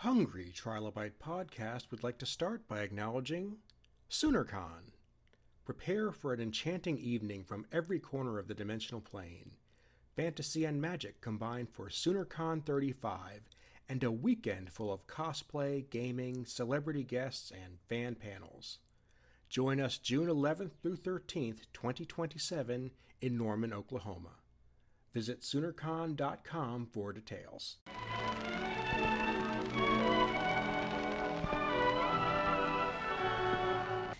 Hungry Trilobite Podcast would like to start by acknowledging SoonerCon. Prepare for an enchanting evening from every corner of the dimensional plane. Fantasy and magic combined for SoonerCon 35 and a weekend full of cosplay, gaming, celebrity guests, and fan panels. Join us June 11th through 13th, 2027 in Norman, Oklahoma. Visit SoonerCon.com for details.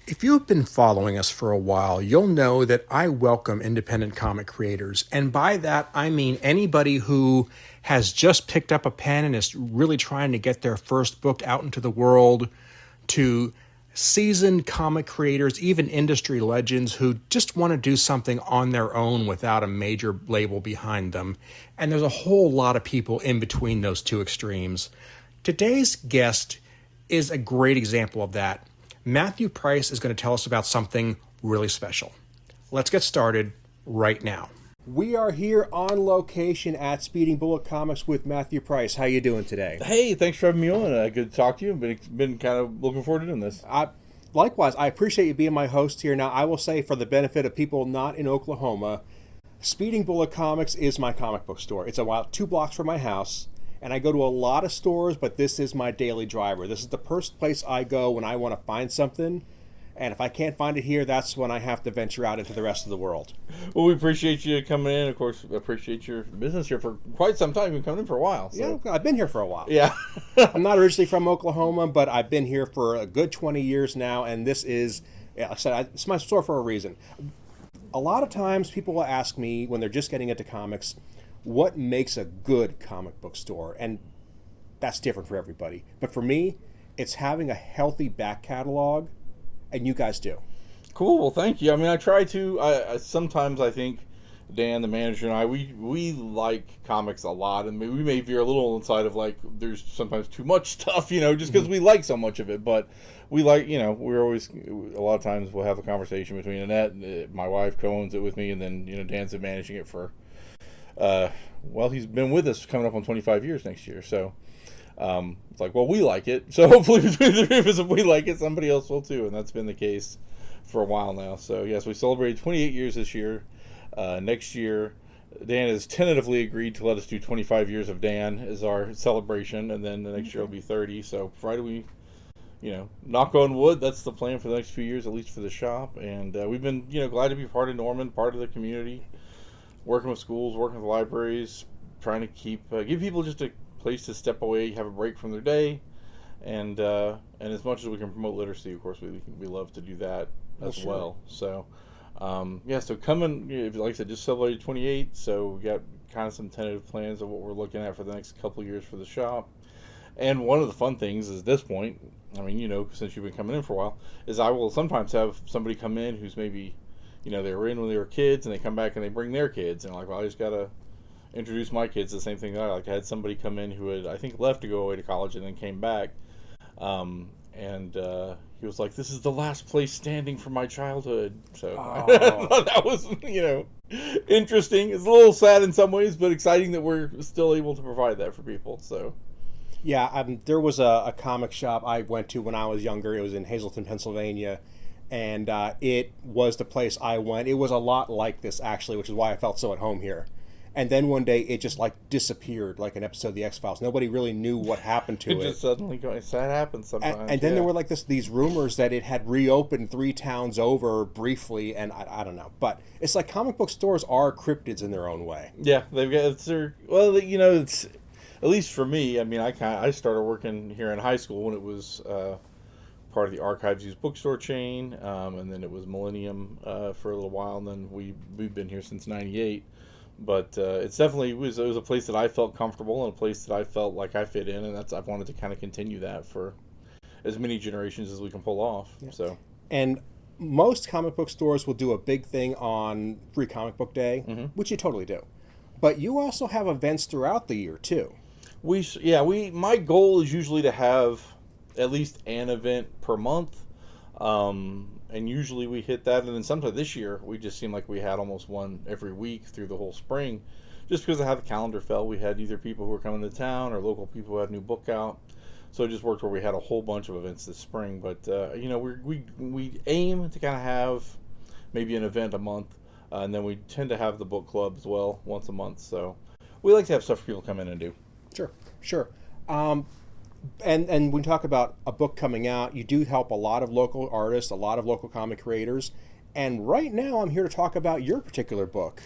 If you have been following us for a while, you'll know that I welcome independent comic creators. And by that, I mean anybody who has just picked up a pen and is really trying to get their first book out into the world, to seasoned comic creators, even industry legends who just want to do something on their own without a major label behind them. And there's a whole lot of people in between those two extremes. Today's guest is a great example of that. Matthew Price is going to tell us about something really special. Let's get started right now. We are here on location at Speeding Bullet Comics with Matthew Price. How you doing today? Hey, thanks for having me on. Good to talk to you. Been kind of looking forward to doing this. Likewise, I appreciate you being my host here. Now, I will say, for the benefit of people not in Oklahoma, Speeding Bullet Comics is my comic book store. It's about 2 blocks from my house. And I go to a lot of stores, but this is my daily driver. This is the first place I go when I want to find something. And if I can't find it here, that's when I have to venture out into the rest of the world. Well, we appreciate you coming in. Of course, appreciate your business here for quite some time. You've been coming in for a while. So. Yeah, I've been here for a while. Yeah. I'm not originally from Oklahoma, but I've been here for a good 20 years now. And this is, like I said, it's my store for a reason. A lot of times people will ask me when they're just getting into comics, what makes a good comic book store? And that's different for everybody. But for me, it's having a healthy back catalog, and you guys do. Cool. Well, thank you. I mean, I try to. Sometimes I think Dan, the manager, and I, we like comics a lot, and we may veer a little inside of like there's sometimes too much stuff, just because we like so much of it. But we like, we're always a lot of times we'll have a conversation between Annette, my wife co-owns it with me, and then Dan's been managing it for. Well, he's been with us coming up on 25 years next year, so it's like, well, we like it, so hopefully between the three of us, if we like it, somebody else will too, and that's been the case for a while now. So yes, we celebrated 28 years this year. Next year, Dan has tentatively agreed to let us do 25 years of Dan as our celebration, and then the next year will be 30. So provided we, knock on wood, that's the plan for the next few years, at least for the shop. And we've been, glad to be part of Norman, part of the community. Working with schools, working with libraries, trying to give people just a place to step away, have a break from their day, and as much as we can promote literacy, of course, we love to do that as well. So, so coming, like I said, just celebrated 28, so we got kind of some tentative plans of what we're looking at for the next couple of years for the shop. And one of the fun things is at this point, I mean, since you've been coming in for a while, is I will sometimes have somebody come in who's maybe they were in when they were kids, and they come back and they bring their kids. And well, I just got to introduce my kids to the same thing that I had somebody come in who had, I think, left to go away to college and then came back. And he was like, this is the last place standing from my childhood. So I thought that was, interesting. It's a little sad in some ways, but exciting that we're still able to provide that for people. So. Yeah, there was a comic shop I went to when I was younger. It was in Hazleton, Pennsylvania. And it was the place I went. It was a lot like this, actually, which is why I felt so at home here. And then one day, it just disappeared, like an episode of The X-Files. Nobody really knew what happened to it. Just suddenly that happens sometimes. And then there were these rumors that it had reopened 3 towns over briefly, and I don't know. But it's like comic book stores are cryptids in their own way. Yeah, they've got it's at least for me. I mean, I started working here in high school when it was. Part of the Archives Used Bookstore chain, and then it was Millennium for a little while, and then we've been here since '98. But it's definitely it was a place that I felt comfortable and a place that I felt like I fit in, and I've wanted to kind of continue that for as many generations as we can pull off. Yeah. So, and most comic book stores will do a big thing on Free Comic Book Day, which you totally do. But you also have events throughout the year too. My goal is usually to have at least an event per month, and usually we hit that. And then sometime this year, we just seemed like we had almost one every week through the whole spring, just because of how the calendar fell. We had either people who were coming to town or local people who had a new book out. So it just worked where we had a whole bunch of events this spring. But we aim to kind of have maybe an event a month, and then we tend to have the book club as well once a month. So we like to have stuff for people to come in and do. Sure, sure. And when we talk about a book coming out, you do help a lot of local artists, a lot of local comic creators. And right now, I'm here to talk about your particular book.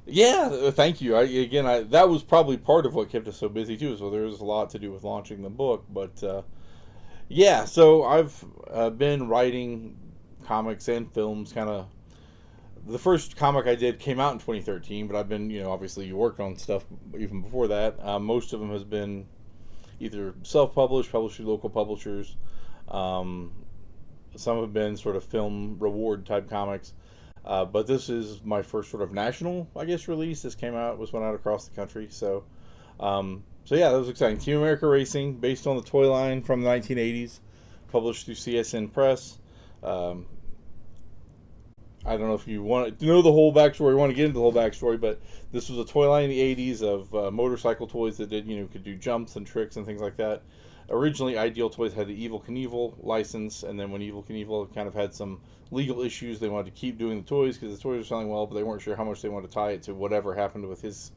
Yeah, thank you. That was probably part of what kept us so busy too. So there's a lot to do with launching the book, but yeah. So I've been writing comics and films. Kind of the first comic I did came out in 2013, but I've been, obviously you worked on stuff even before that. Most of them has been either self-published, published through local publishers. Some have been sort of film reward type comics. But this is my first sort of national, I guess, release. This went out across the country. So yeah, that was exciting. Team America Racing, based on the toy line from the 1980s, published through CSN Press. I don't know if you want to know the whole backstory, or want to get into the whole backstory, but this was a toy line in the 80s of motorcycle toys that could do jumps and tricks and things like that. Originally, Ideal Toys had the Evel Knievel license, and then when Evel Knievel kind of had some legal issues, they wanted to keep doing the toys because the toys were selling well, but they weren't sure how much they wanted to tie it to whatever happened with his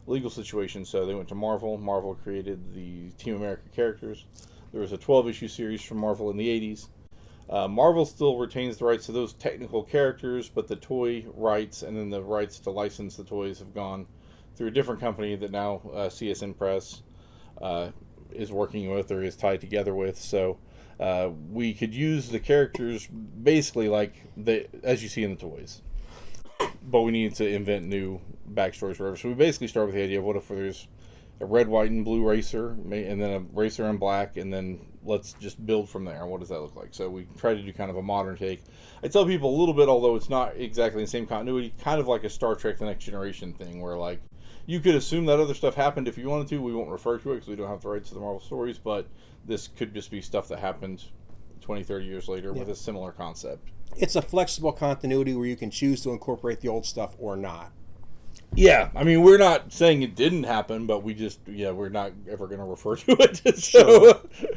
legal situation. So they went to Marvel. Marvel created the Team America characters. There was a 12-issue series from Marvel in the 80s. Marvel still retains the rights to those technical characters, but the toy rights and then the rights to license the toys have gone through a different company that now CSN Press is working with or is tied together with. So we could use the characters basically as you see in the toys, but we needed to invent new backstories forever. So we basically start with the idea of what if there's a red, white, and blue racer, and then a racer in black, and then let's just build from there. What does that look like? So we try to do kind of a modern take. I tell people a little bit, although it's not exactly the same continuity, kind of like a Star Trek The Next Generation thing, where you could assume that other stuff happened if you wanted to. We won't refer to it because we don't have the rights to the Marvel stories, but this could just be stuff that happened 20, 30 years later with a similar concept. It's a flexible continuity where you can choose to incorporate the old stuff or not. Yeah, I mean, we're not saying it didn't happen, but we're not ever going to refer to it. So. Sure.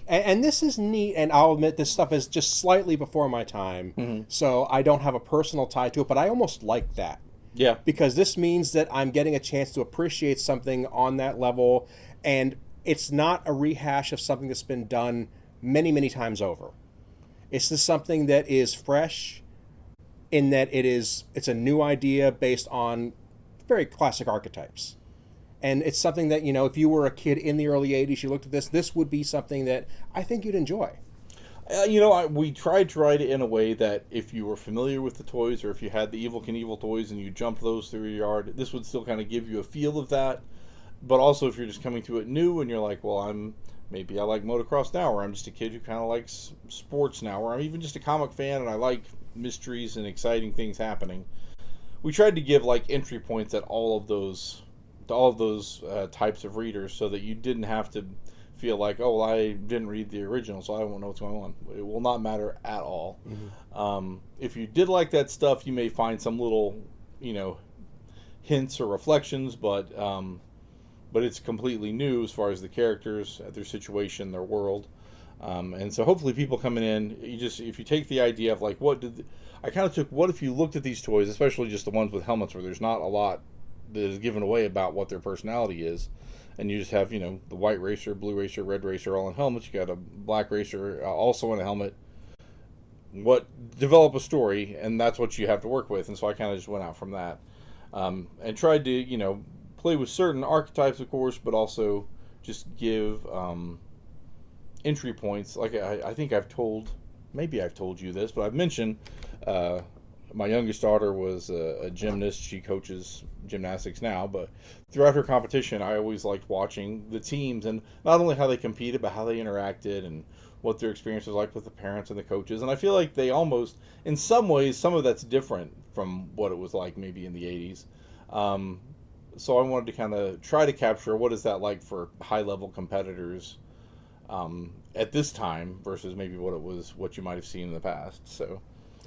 And this is neat, and I'll admit this stuff is just slightly before my time, so I don't have a personal tie to it, but I almost like that. Yeah. Because this means that I'm getting a chance to appreciate something on that level, and it's not a rehash of something that's been done many, many times over. It's just something that is fresh in that it's a new idea based on very classic archetypes. And it's something that, if you were a kid in the early 80s, you looked at this would be something that I think you'd enjoy. We tried to write it in a way that if you were familiar with the toys, or if you had the Evel Knievel toys and you jumped those through your yard, this would still kind of give you a feel of that. But also if you're just coming to it new and you're like, well, maybe I like motocross now, or I'm just a kid who kind of likes sports now, or I'm even just a comic fan and I like mysteries and exciting things happening. We tried to give entry points at all of those types of readers, so that you didn't have to feel like, oh, well, I didn't read the original, so I won't know what's going on. It will not matter at all. Mm-hmm. If you did like that stuff, you may find some little, hints or reflections, but it's completely new as far as the characters, their situation, their world. And so hopefully people coming in, if you take the idea of what if you looked at these toys, especially just the ones with helmets where there's not a lot that is given away about what their personality is, and you just have, the white racer, blue racer, red racer all in helmets. You got a black racer also in a helmet. Develop a story, and that's what you have to work with. And so I kind of just went out from that, and tried to, play with certain archetypes, of course, but also just give entry points. I think maybe I've told you this, but I've mentioned my youngest daughter was a gymnast. She coaches gymnastics now, but throughout her competition, I always liked watching the teams, and not only how they competed, but how they interacted and what their experience was like with the parents and the coaches. And I feel like they almost, in some ways, some of that's different from what it was like maybe in the 80s. So I wanted to kind of try to capture what is that like for high-level competitors at this time versus maybe what you might have seen in the past. So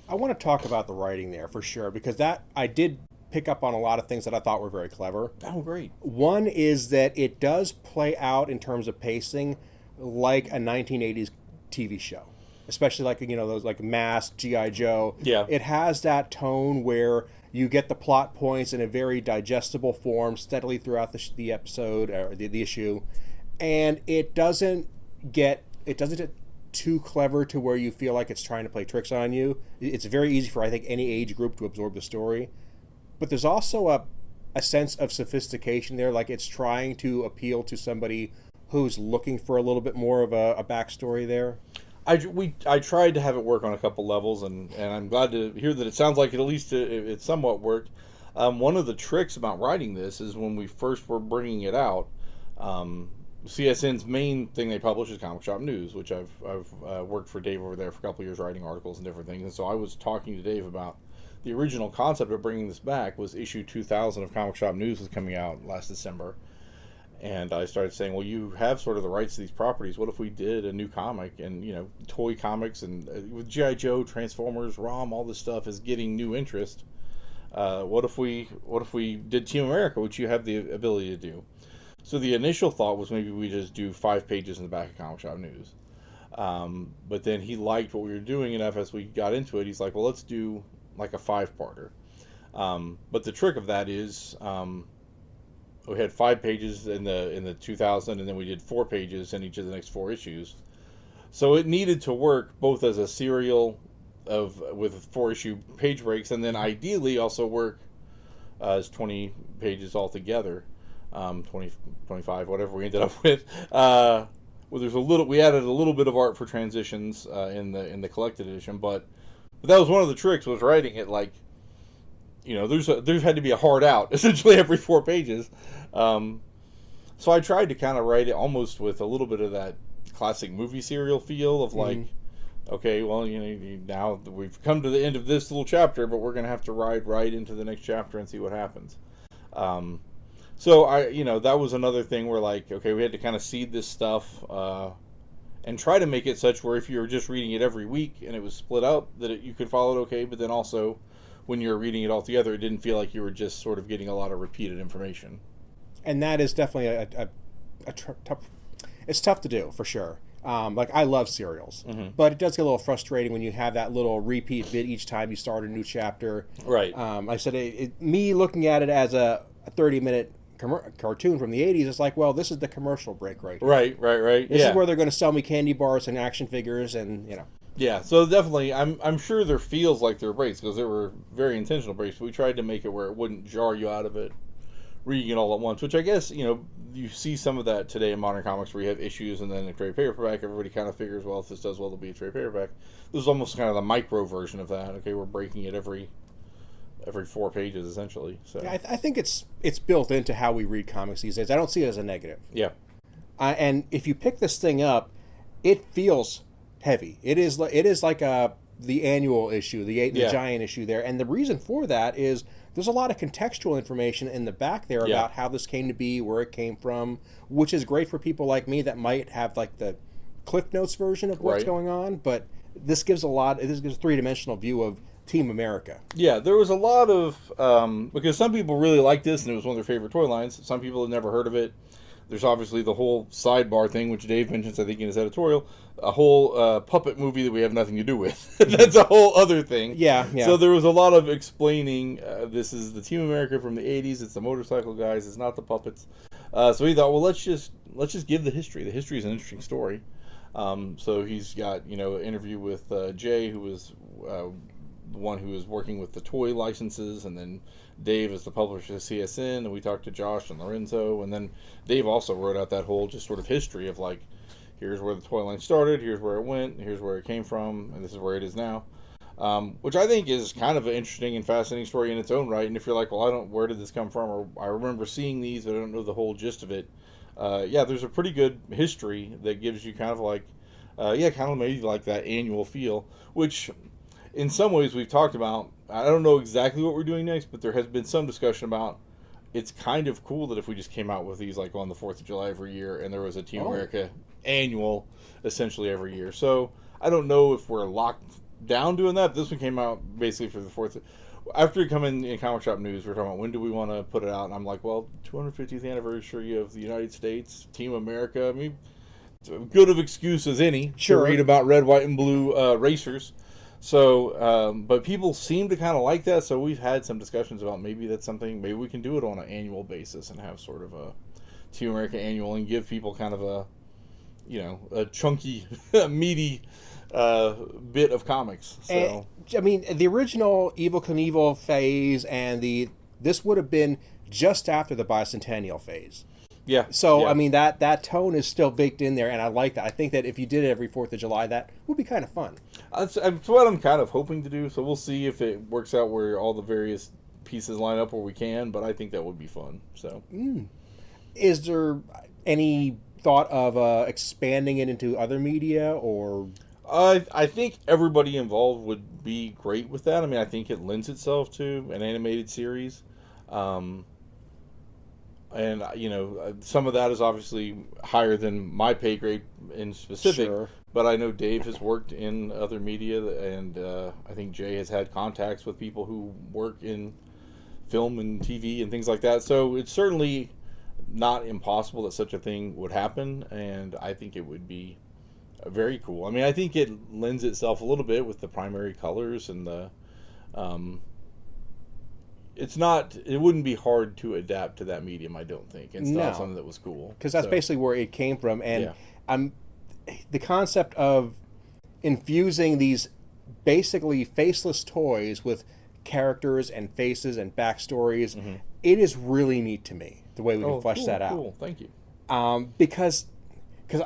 I want to talk about the writing there for sure, because that I did pick up on a lot of things that I thought were very clever. Oh, great. One is that it does play out in terms of pacing like a 1980s TV show, especially like those like Mask, G.I. Joe. Yeah. It has that tone where you get the plot points in a very digestible form steadily throughout the episode or the issue, and it doesn't get too clever to where you feel like it's trying to play tricks on you. It's very easy for, I think, any age group to absorb the story, but there's also a sense of sophistication there, like it's trying to appeal to somebody who's looking for a little bit more of a backstory there. I tried to have it work on a couple levels, and I'm glad to hear that it sounds like at least it somewhat worked. One of the tricks about writing this is when we first were bringing it out, CSN's main thing they publish is Comic Shop News, which I've worked for Dave over there for a couple of years writing articles and different things. And so I was talking to Dave about the original concept of bringing this back was issue 2000 of Comic Shop News was coming out last December. And I started saying, well, you have sort of the rights to these properties. What if we did a new comic and, toy comics and with G.I. Joe, Transformers, ROM, all this stuff is getting new interest. What if we did Team America, which you have the ability to do? So the initial thought was maybe we just do 5 pages in the back of Comic Shop News. But then he liked what we were doing enough as we got into it. He's like, well, let's do like a 5-parter. But the trick of that is... we had 5 pages in the 2000, and then we did 4 pages in each of the next 4 issues. So it needed to work both as a serial with 4-issue page breaks, and then ideally also work as 20 pages altogether, 20, 25, whatever we ended up with. Well, we added a little bit of art for transitions in the collected edition, but that was one of the tricks was writing it like. There's had to be a hard out essentially every 4 pages. So I tried to kind of write it almost with a little bit of that classic movie serial feel of like, okay, well, now we've come to the end of this little chapter, but we're going to have to ride right into the next chapter and see what happens. So that was another thing where like, okay, we had to kind of seed this stuff, and try to make it such where if you were just reading it every week and it was split up that you could follow it okay, but then also when you're reading it all together, it didn't feel like you were just sort of getting a lot of repeated information. And that is definitely tough. It's tough to do for sure. Like I love serials, but it does get a little frustrating when you have that little repeat bit each time you start a new chapter. Right. I said me looking at it as a 30-minute cartoon from the 80s. It's like, well, this is the commercial break right here. Right. This is where they're going to sell me candy bars and action figures, and Yeah, so definitely, I'm sure there feels like there were breaks because there were very intentional breaks. But we tried to make it where it wouldn't jar you out of it, reading it all at once. Which I guess you see some of that today in modern comics where you have issues and then a trade paperback. Everybody kind of figures, well, if this does well, there'll be a trade paperback. This is almost kind of the micro version of that. Okay, we're breaking it every 4 pages essentially. So yeah, I think it's built into how we read comics these days. I don't see it as a negative. Yeah, and if you pick this thing up, it feels heavy. It is like the annual issue, the giant issue there, and the reason for that is there's a lot of contextual information in the back there about how this came to be, where it came from, which is great for people like me that might have like the Cliff Notes version of what's going on. But this gives a 3-dimensional view of Team America. Yeah, there was a lot of because some people really liked this and it was one of their favorite toy lines. Some people had never heard of it. There's obviously the whole sidebar thing, which Dave mentions, I think, in his editorial. A whole puppet movie that we have nothing to do with. That's a whole other thing. Yeah. So there was a lot of explaining, this is the Team America from the 80s. It's the motorcycle guys. It's not the puppets. So he thought, well, let's just give the history. The history is an interesting story. So he's got, an interview with Jay, who was the one who was working with the toy licenses, and then Dave is the publisher of CSN, and we talked to Josh and Lorenzo, and then Dave also wrote out that whole just sort of history of like, here's where the toy line started, here's where it went, here's where it came from, and this is where it is now. Which I think is kind of an interesting and fascinating story in its own right. And if you're like, well, where did this come from? Or I remember seeing these, but I don't know the whole gist of it. There's a pretty good history that gives you kind of like, kind of maybe like that annual feel, which in some ways we've talked about. I don't know exactly what we're doing next, but there has been some discussion about it's kind of cool that if we just came out with these like on the 4th of July every year and there was a Team America annual essentially every year. So I don't know if we're locked down doing that. This one came out basically for the 4th. After it come in Comic Shop News, we're talking about when do we want to put it out, and I'm like, well, 250th anniversary of the United States, Team America. I mean, good of excuse as any Sure. to read about red, white, and blue racers. So, but people seem to kind of like that. So we've had some discussions about maybe that's something. Maybe we can do it on an annual basis and have sort of a Team America annual and give people kind of a chunky, meaty bit of comics. So. And, I mean, the original Evel Knievel phase and this would have been just after the bicentennial phase. Yeah. So, yeah. I mean, that tone is still baked in there, and I like that. I think that if you did it every 4th of July, that would be kind of fun. That's what I'm kind of hoping to do. So we'll see if it works out where all the various pieces line up where we can, but I think that would be fun. So, Is there any thought of expanding it into other media, or... I think everybody involved would be great with that. I mean, I think it lends itself to an animated series. And, some of that is obviously higher than my pay grade in specific. Sure. But I know Dave has worked in other media, and I think Jay has had contacts with people who work in film and TV and things like that. So it's certainly not impossible that such a thing would happen, and I think it would be very cool. I mean, I think it lends itself a little bit with the primary colors and the... it wouldn't be hard to adapt to that medium, I don't think, and still have something that was cool. Because that's basically where it came from. And Yeah. The concept of infusing these basically faceless toys with characters and faces and backstories, it is really neat to me, the way we can flesh that out. Cool, thank you. Because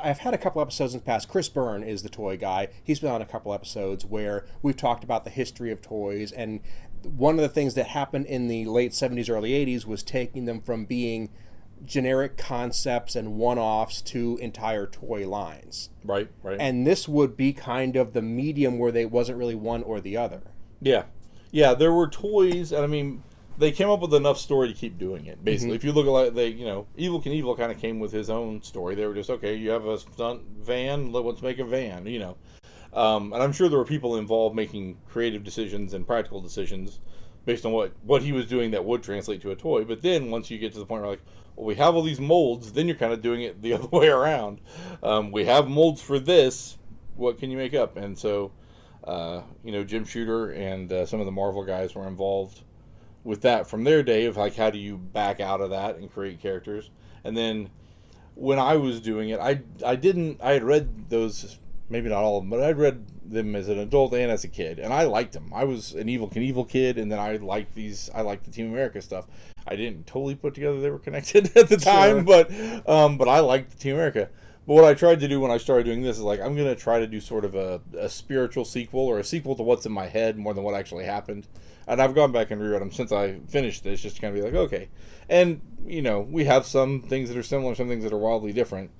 I've had a couple episodes in the past. Chris Byrne is the toy guy. He's been on a couple episodes where we've talked about the history of toys, and one of the things that happened in the late 70s, early 80s was taking them from being generic concepts and one-offs to entire toy lines. Right. And this would be kind of the medium where they wasn't really one or the other. Yeah, there were toys, and I mean, they came up with enough story to keep doing it. Basically, if you look at Evel Knievel kind of came with his own story. They were just, okay, you have a stunt van, let's make a van, And I'm sure there were people involved making creative decisions and practical decisions based on what he was doing that would translate to a toy. But then once you get to the point where we have all these molds, then you're kind of doing it the other way around. We have molds for this. What can you make up? And so, Jim Shooter and some of the Marvel guys were involved with that from their day of how do you back out of that and create characters. And then when I was doing it, I had read those, maybe not all of them, but I'd read them as an adult and as a kid, and I liked them. I was an Evel Knievel kid, and then I liked the Team America stuff. I didn't totally put together they were connected at the time, but I liked the Team America. But what I tried to do when I started doing this is I'm going to try to do sort of a spiritual sequel, or a sequel to what's in my head more than what actually happened. And I've gone back and reread them since I finished this, just to kind of be okay. And, we have some things that are similar, some things that are wildly different.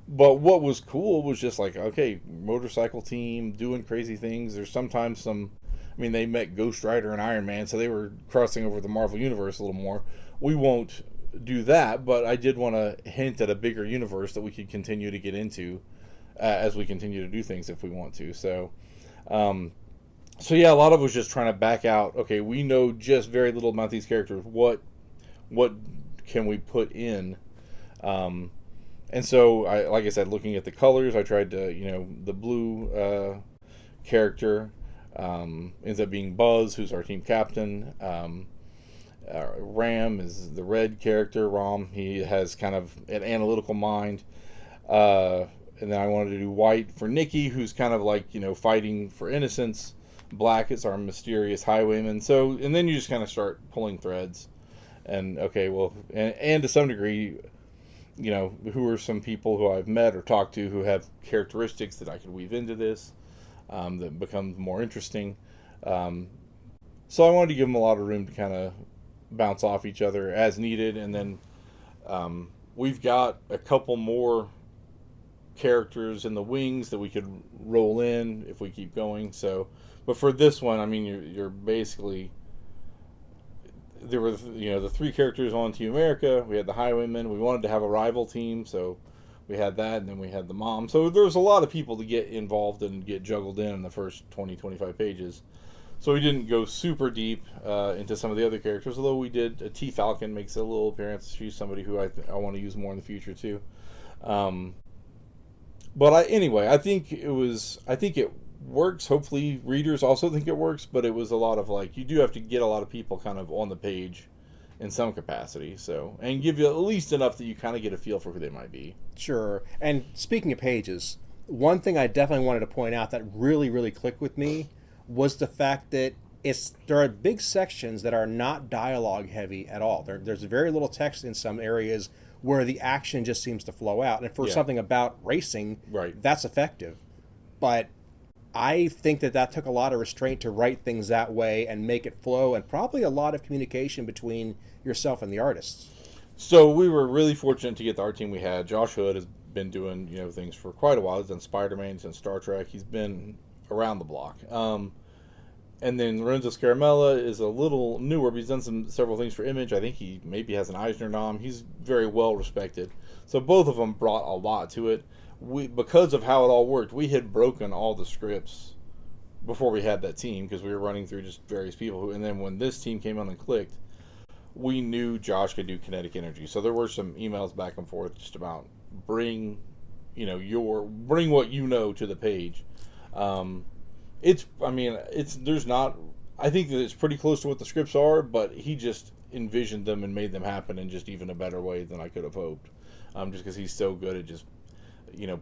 But what was cool was just okay, motorcycle team doing crazy things. There's sometimes they met Ghost Rider and Iron Man, so they were crossing over the Marvel Universe a little more. We won't do that, but I did want to hint at a bigger universe that we could continue to get into as we continue to do things if we want to. So, a lot of it was just trying to back out. Okay, we know just very little about these characters. What can we put in? And so, like I said, looking at the colors, I tried to, the blue character ends up being Buzz, who's our team captain. Ram is the red character, Rom. He has kind of an analytical mind. And then I wanted to do white for Nikki, who's kind of fighting for innocence. Black is our mysterious highwayman. So, and then you just kind of start pulling threads. And, okay, well, and to some degree, who are some people who I've met or talked to who have characteristics that I could weave into this that becomes more interesting. So I wanted to give them a lot of room to kind of bounce off each other as needed. And then we've got a couple more characters in the wings that we could roll in if we keep going. So, but for this one, you're basically... There were, the three characters on Team America. We had the Highwaymen. We wanted to have a rival team, so we had that, and then we had the mom. So there was a lot of people to get involved and get juggled in the first 20, 25 pages. So we didn't go super deep into some of the other characters, although we did. T. Falcon makes a little appearance. She's somebody who I want to use more in the future, too. But anyway, I think it works. Hopefully, readers also think it works. But it was a lot of like, you do have to get a lot of people kind of on the page in some capacity. So, and give you at least enough that you kind of get a feel for who they might be. Sure. And speaking of pages, one thing I definitely wanted to point out that really, really clicked with me was the fact that there are big sections that are not dialogue heavy at all. There's very little text in some areas where the action just seems to flow out. And for something about racing, Right. that's effective. But I think that took a lot of restraint to write things that way and make it flow, and probably a lot of communication between yourself and the artists. So we were really fortunate to get the art team we had. Josh Hood has been doing things for quite a while. He's done Spider-Man, he's done Star Trek. He's been around the block. And then Lorenzo Scaramella is a little newer, but he's done several things for Image. I think he maybe has an Eisner nom. He's very well respected. So both of them brought a lot to it. Because of how it all worked, we had broken all the scripts before we had that team, because we were running through just various people. And then when this team came on and clicked, we knew Josh could do kinetic energy. So there were some emails back and forth just about bring what you know to the page. I think that it's pretty close to what the scripts are, but he just envisioned them and made them happen in just even a better way than I could have hoped. Just because he's so good at just,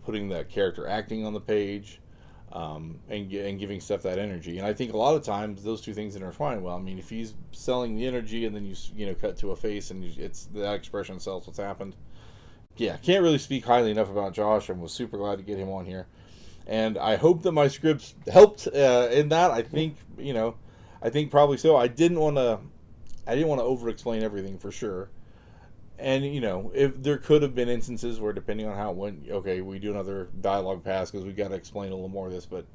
putting that character acting on the page, and giving stuff that energy. And I think a lot of times those two things intertwine well. I mean, if he's selling the energy and then you cut to a face and it's that expression sells what's happened. Yeah, can't really speak highly enough about Josh, and was super glad to get him on here. And I hope that my scripts helped in that. I think probably so. I didn't want to over-explain everything for sure. And if there could have been instances where, depending on how it went, okay, we do another dialogue pass because we got to explain a little more of this. But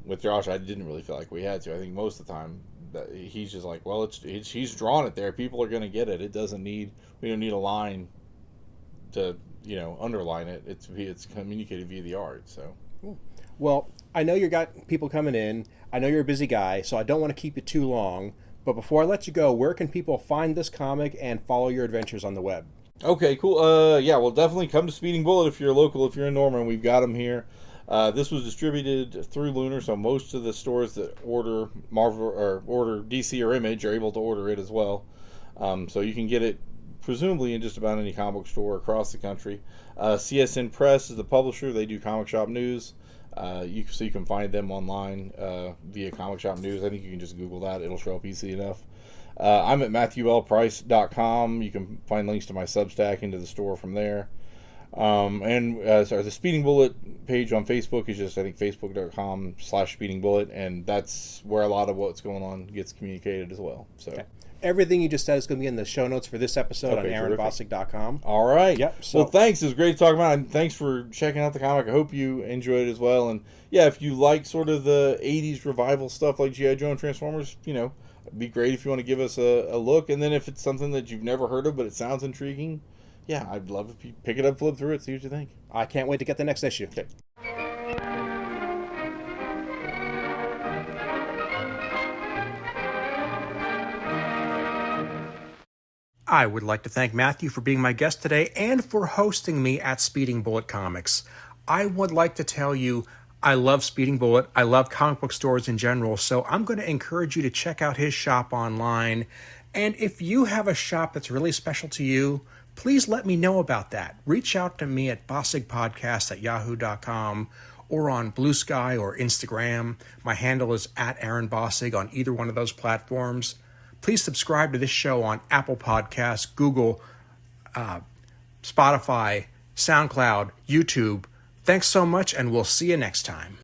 with Josh, I didn't really feel like we had to. I think most of the time that he's just like, well, he's drawn it there. People are going to get it. We don't need a line to underline it. It's communicated via the art. So, well, I know you got people coming in. I know you're a busy guy, so I don't want to keep you too long. But before I let you go, where can people find this comic and follow your adventures on the web? Okay, cool. Well, definitely come to Speeding Bullet if you're local. If you're in Norman, we've got them here. This was distributed through Lunar, so most of the stores that order Marvel or order DC or Image are able to order it as well. So you can get it presumably in just about any comic book store across the country. CSN Press is the publisher. They do Comic Shop News. You can find them online via Comic Shop News. I think you can just Google that. It'll show up easy enough. I'm at MatthewLPrice.com. You can find links to my Substack into the store from there. The Speeding Bullet page on Facebook is just, I think, facebook.com/speedingbullet, and that's where a lot of what's going on gets communicated as well. So. Okay. Everything you just said is going to be in the show notes for this episode on AaronBossick.com. All right. Yep. Well, thanks. It was great to talk about it. And thanks for checking out the comic. I hope you enjoyed it as well. And, yeah, if you like sort of the 80s revival stuff like G.I. Joe and Transformers, it'd be great if you want to give us a look. And then if it's something that you've never heard of but it sounds intriguing, yeah, I'd love if you pick it up, flip through it, see what you think. I can't wait to get the next issue. Okay. I would like to thank Matthew for being my guest today and for hosting me at Speeding Bullet Comics. I would like to tell you I love Speeding Bullet. I love comic book stores in general, so I'm going to encourage you to check out his shop online. And if you have a shop that's really special to you, please let me know about that. Reach out to me at bossigpodcast@yahoo.com or on Blue Sky or Instagram. My handle is @AaronBossig on either one of those platforms. Please subscribe to this show on Apple Podcasts, Google, Spotify, SoundCloud, YouTube. Thanks so much, and we'll see you next time.